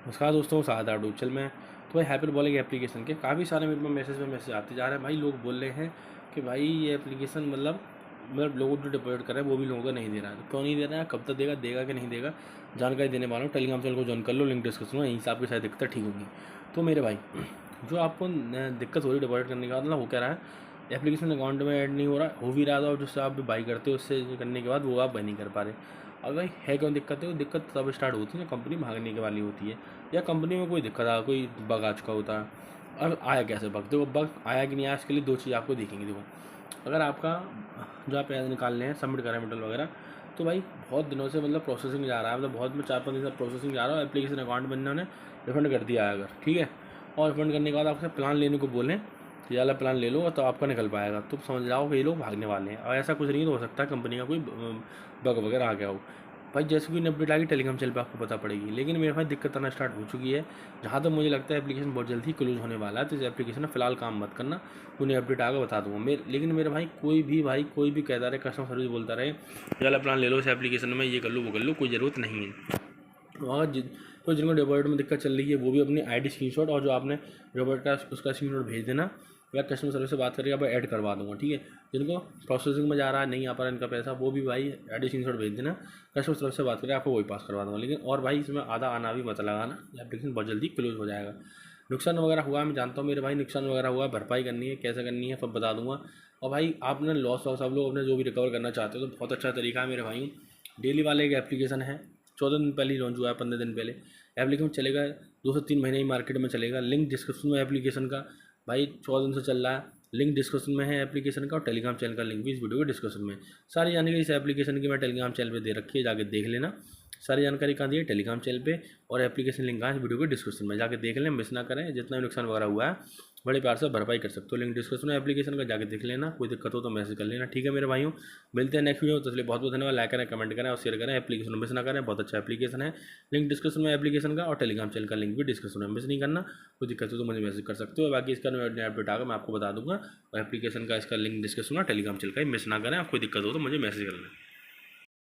नमस्कार दोस्तों, सादा डूचल में। तो भाई हाइपरबोलिक एप्लीकेशन के काफ़ी सारे मेरे पास मैसेज आते जा रहे हैं। भाई लोग बोल रहे हैं कि भाई ये एप्लीकेशन मतलब लोगों जो डिपॉजिट कर रहे हैं वो भी लोगों को नहीं दे रहा है। तो क्यों नहीं दे रहा है, कब तक देगा, देगा कि नहीं देगा, जानकारी देने वाला हूँ। टेलीग्राम चैनल को ज्वाइन कर लो, लिंक डिस्क्रिप्शन में। यहीं से आपकी सारी दिक्कतें ठीक होंगी। तो मेरे भाई जो आपको दिक्कत हो रही है डिपॉजिट करने के बाद, मतलब हो क्या रहा है, एप्लीकेशन अकाउंट में ऐड नहीं हो रहा, हो भी रहा था, और जिससे आप बाई करते हो उससे करने के बाद वो आप बाई नहीं कर पा रहे। अब भाई है क्यों दिक्कत है, वो दिक्कत तब स्टार्ट होती है जब कंपनी भागने के वाली होती है, या कंपनी में कोई दिक्कत आ, कोई बग आ चुका होता है। और आया कैसे बग, देखो बग आया कि नहीं आया, इसके लिए दो चीज़ आपको देखेंगे। देखो, अगर आपका जो आप पैसे निकालने हैं, सबमिट करें मेटल वगैरह, तो भाई बहुत दिनों से मतलब प्रोसेसिंग जा रहा है, मतलब बहुत में 4-5 दिन से प्रोसेसिंग जा रहा है। एप्लीकेशन अकाउंट बनने ने रिफंड कर दिया है अगर, ठीक है, और रिफंड करने के बाद आपसे प्लान लेने को बोलें, ये वाला प्लान ले लो तो आपका निकल पाएगा, तो समझ जाओ कि ये लोग भागने वाले हैं। और ऐसा कुछ नहीं हो सकता कंपनी का कोई बग वगैरह आ गया हो। भाई जैसे कोई अपडेट आ गई टेलीग्राम चैनल पे आपको पता पड़ेगी, लेकिन मेरे पास दिक्कत आना स्टार्ट हो चुकी है। जहाँ तक मुझे लगता है एप्लीकेशन बहुत जल्दी क्लोज होने वाला है, तो इस एप्लीकेशन में फिलहाल काम मत करना, उन्हें अपडेट आकर बता दूँगा। लेकिन मेरे भाई कोई भी कहता रहे, कस्टमर सर्विस बोलता रहे ये वाला प्लान ले लो इस एप्लीकेशन में, ये कर लो वो कर लो, कोई ज़रूरत नहीं है। अगर तो जिनको डिपॉजिट में दिक्कत चल रही है वो भी अपनी आईडी स्क्रीनशॉट और जो आपने डिपॉजिट का उसका स्क्रीनशॉट भेज देना, या कस्टमर सर्विस से बात करके आप ऐड करवा दूंगा, ठीक है। जिनको प्रोसेसिंग में जा रहा है, नहीं आ पा रहा इनका पैसा, वो भी भाई आईडी स्क्रीनशॉट भेज देना, कस्टमर सर्विस से बात करके आपको वही पास करवा दूंगा। लेकिन और भाई इसमें आधा आना भी मत लगाना, एप्लीकेशन बहुत जल्दी क्लोज हो जाएगा। नुकसान वगैरह हुआ है मैं जानता हूँ मेरे भाई, नुकसान वगैरह हुआ है, भरपाई करनी है, कैसे करनी है सब बता दूंगा। और भाई आपने लॉस वॉस आप लोग अपने जो भी रिकवर करना चाहते हो तो बहुत अच्छा तरीका है मेरे भाई। डेली वाले एक एप्लीकेशन है, 14 दिन पहले ही लॉन्च हुआ है, 15 दिन पहले। एप्लीकेशन चलेगा 2 से 3 महीने ही मार्केट में चलेगा। लिंक डिस्क्रिप्शन में एप्लीकेशन का, भाई 14 दिन से चल रहा है, लिंक डिस्क्रिप्शन में है एप्लीकेशन का, और टेलीग्राम चैनल का लिंक भी इस वीडियो के डिस्क्रिप्शन में। सारी जानकारी इस एप्लीकेशन की मैं टेलीग्राम चैनल पे दे रखी है, जाके देख लेना। सारी जानकारी कहाँ दी है, टेलीग्राम चैनल पे, और एप्लीकेशन लिंक कहाँ है इस वीडियो के डिस्क्रिप्शन में, जाके देख लें, मिस ना करें। जितना भी नुकसान वगैरह हुआ है बड़े प्यार से भरपाई कर सकते हो। लिंक डिस्क्रिप्शन में एप्लीकेशन का, जाके देख लेना। कोई दिक्कत हो तो मैसेज कर लेना, ठीक है मेरे भाइयों। मिलते हैं नेक्स्ट वीडियो, तो इसलिए बहुत बहुत धन्यवाद। लाइक करें, कमेंट करें और शेयर करें। एप्लीकेशन मिस ना करें, बहुत अच्छा एप्लीकेशन है। लिंक डिस्क्रिप्शन में एप्लीकेशन का, और टेलीग्राम चैनल का लिंक भी डिस्क्रिप्शन में, मिस नहीं करना। कोई दिक्कत हो तो मुझे मैसेज कर सकते हो। बाकी इसका नया अपडेट आकर मैं आपको बता दूंगा, और एप्लीकेशन का इसका लिंक डिस्क्रिप्शन में, टेलीग्राम चैनल का ही मिस ना करें। आप कोई दिक्कत हो तो मुझे मैसेज कर लें।